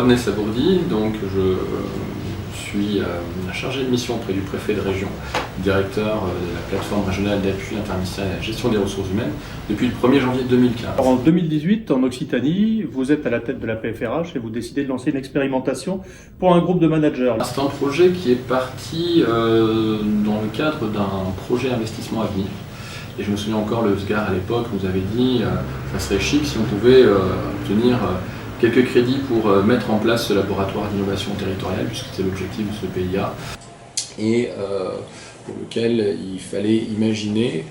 Rodney Sabourdi, donc je suis chargé de mission auprès du préfet de région, directeur de la plateforme régionale d'appui interministériel à la gestion des ressources humaines depuis le 1er janvier 2015. Alors en 2018, en Occitanie, vous êtes à la tête de la PFRH et vous décidez de lancer une expérimentation pour un groupe de managers. C'est un projet qui est parti dans le cadre d'un projet investissement à venir. Et je me souviens encore, le SGAR à l'époque nous avait dit ça serait chic si on pouvait obtenir quelques crédits pour mettre en place ce laboratoire d'innovation territoriale, puisque c'est l'objectif de ce PIA, et pour lequel il fallait imaginer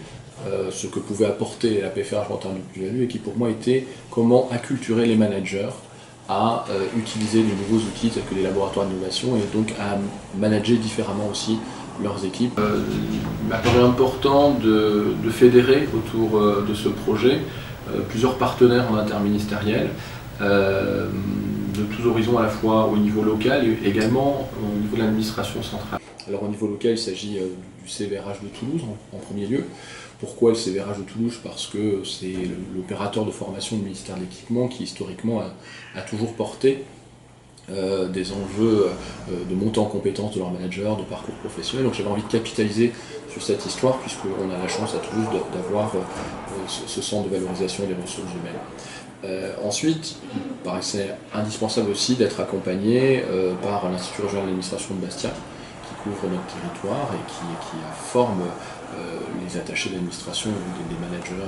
ce que pouvait apporter la PFRH en termes de plus-value, et qui pour moi était comment acculturer les managers à utiliser de nouveaux outils tels que les laboratoires d'innovation, et donc à manager différemment aussi leurs équipes. Il m'a paru important de fédérer autour de ce projet plusieurs partenaires en interministériel, de tous horizons, à la fois au niveau local et également au niveau de l'administration centrale. Alors au niveau local, il s'agit du CVRH de Toulouse en premier lieu. Pourquoi le CVRH de Toulouse? Parce que c'est l'opérateur de formation du ministère de l'Équipement qui historiquement a toujours porté des enjeux de montée en compétences de leurs managers, de parcours professionnel. Donc j'avais envie de capitaliser sur cette histoire, puisqu'on a la chance à Toulouse d'avoir ce centre de valorisation des ressources humaines. Ensuite, il paraissait indispensable aussi d'être accompagné par l'Institut régional d'administration de Bastia, qui couvre notre territoire et qui forme les attachés d'administration des managers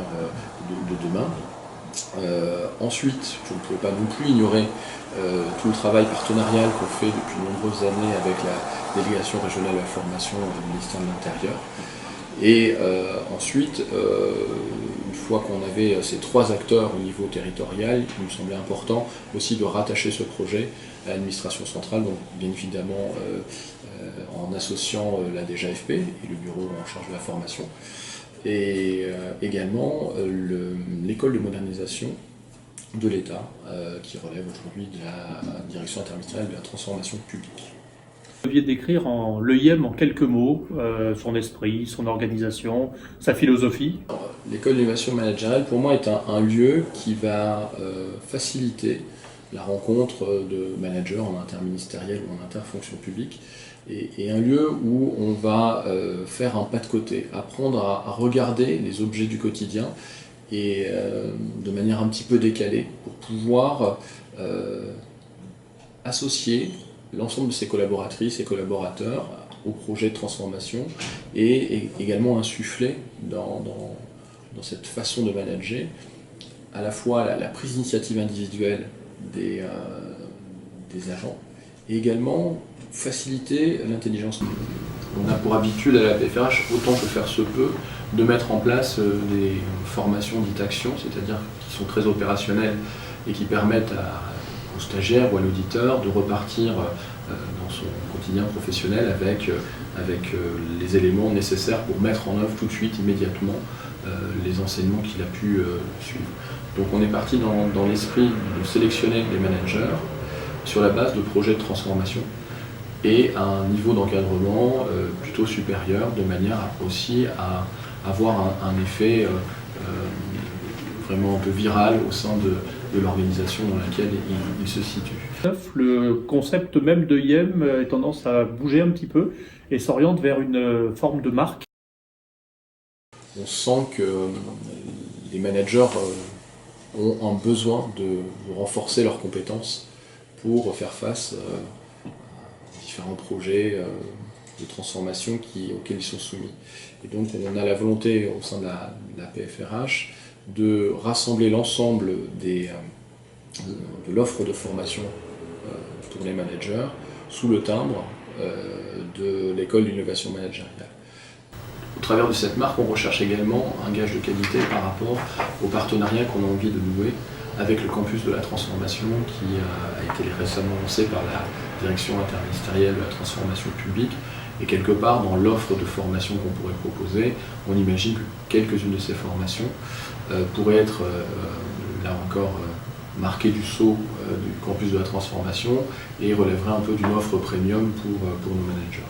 de demain. Ensuite, je ne pouvais pas non plus ignorer tout le travail partenarial qu'on fait depuis de nombreuses années avec la délégation régionale de la formation du ministère de l'Intérieur. Et ensuite, une fois qu'on avait ces trois acteurs au niveau territorial, il me semblait important aussi de rattacher ce projet à l'administration centrale, donc bien évidemment en associant la DGAFP et le bureau en charge de la formation, et également l'école de modernisation de l'État, qui relève aujourd'hui de la direction interministérielle de la transformation publique. Vous deviez décrire l'EIM en quelques mots, son esprit, son organisation, sa philosophie. L'école d'innovation managériale, pour moi, est un lieu qui va faciliter la rencontre de managers en interministériel ou en interfonction publique, et un lieu où on va faire un pas de côté, apprendre à regarder les objets du quotidien et de manière un petit peu décalée pour pouvoir associer l'ensemble de ses collaboratrices et collaborateurs au projet de transformation, et également insuffler dans cette façon de manager à la fois la prise d'initiative individuelle des agents, et également faciliter l'intelligence. On a pour habitude à la PFRH, autant que faire se peut, de mettre en place des formations dites action, c'est-à-dire qui sont très opérationnelles et qui permettent au stagiaire ou à l'auditeur de repartir dans son quotidien professionnel avec les éléments nécessaires pour mettre en œuvre tout de suite, immédiatement, les enseignements qu'il a pu suivre. Donc on est parti dans l'esprit de sélectionner les managers sur la base de projets de transformation et à un niveau d'encadrement plutôt supérieur, de manière aussi à avoir un effet vraiment un peu viral au sein de l'organisation dans laquelle il se situe. Le concept même de IM a tendance à bouger un petit peu et s'oriente vers une forme de marque. On sent que les managers ont un besoin de renforcer leurs compétences pour faire face aux différents projets de transformation auxquels ils sont soumis. Et donc on a la volonté au sein de la PFRH de rassembler l'ensemble de l'offre de formation pour les managers sous le timbre de l'école d'innovation managériale. Au travers de cette marque, on recherche également un gage de qualité par rapport au partenariat qu'on a envie de nouer avec le campus de la transformation qui a été récemment lancé par la direction interministérielle de la transformation publique. Et quelque part, dans l'offre de formation qu'on pourrait proposer, on imagine que quelques-unes de ces formations pourraient être, là encore, marquées du sceau du campus de la transformation et relèveraient un peu d'une offre premium pour nos managers.